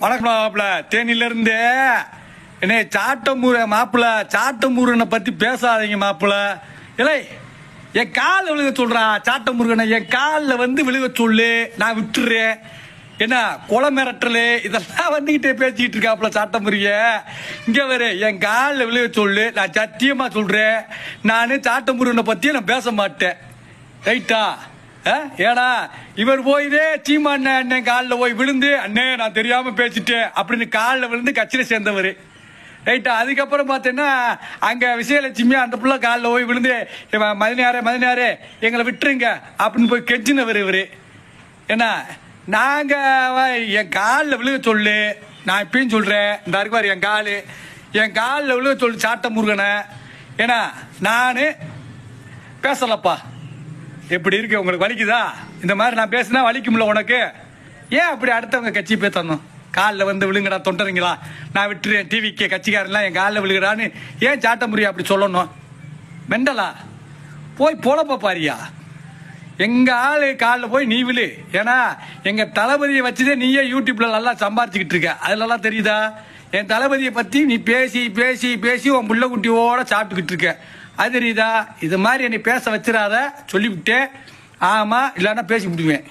வணக்கம் மாப்பிள்ள, தேனில இருந்து என்ன சாட்டமூர மாப்பிள்ள, சாட்டமுருகனை பத்தி பேசாதீங்க மாப்பிள்ள. இல்லை, என் காலில் விழுக சொல்றா சாட்டமுருகனை, என் காலில் வந்து விழுக சொல்லு, நான் விட்டுறேன். என்ன கொலை மிரட்டல் இதெல்லாம் வந்துகிட்டே பேசிக்கிட்டு இருக்காப்புல சாட்டமுருக. இங்க வேறு என் காலில் விழுக சொல்லு, நான் சத்தியமா சொல்றேன், நான் சாட்டமுருகனை பத்தி நான் பேச மாட்டேன். ரைட்டா? ஏடா இவர் போயிதே சீமா அண்ணன் காலில் போய் விழுந்து, அண்ணே நான் தெரியாம பேசிட்டேன் அப்படின்னு காலில் விழுந்து கட்சியில சேர்ந்தவர். ரைட்டா? அதுக்கப்புறம் பார்த்தீங்கன்னா அங்க விஜயலட்சுமி அந்த புள்ள காலில் போய் விழுந்து, மதினாரே எங்களை விட்டுருங்க அப்படின்னு போய் கெஞ்சினவர் இவரு. ஏன்னா நாங்க என் காலில் விழுக சொல்லு, நான் இப்பயும் சொல்றேன், இந்த இருக்குவார் என் காலில் விழுக சொல்லு சாட்டமுருகனை. ஏன்னா நான் பேசலப்பா. எப்படி இருக்கு உங்களுக்கு? வலிக்குதா? இந்த மாதிரி நான் பேசினா வலிக்கும்ல உனக்கு? ஏன் அப்படி அடுத்தவங்க கட்சி பேசணும்? காலில் வந்து விழுங்கடா தொண்டறீங்களா, நான் விட்டுறேன், டிவிக்கு கட்சிக்காரெல்லாம் என் காலில் விழுகிறான்னு ஏன் சாட்டமுருகன் அப்படி சொல்லணும்? மெண்டலா? போய் பொழப்ப பாரியா. எங்க ஆளு காலில் போய் நீ விழு. ஏன்னா எங்க தளபதியை வச்சுதே நீயே யூடியூப்ல நல்லா சம்பாரிச்சுக்கிட்டு இருக்க, அதுலலாம் தெரியுதா? என் தளபதியை பத்தி நீ பேசி பேசி பேசி உன் புள்ள குட்டியோட சாப்பிட்டுக்கிட்டு இருக்க, அது தெரியுதா? இது மாதிரி என்னை பேச வச்சிடாத சொல்லிவிட்டேன். ஆமா, இல்லைன்னா பேசி விடுவேன்.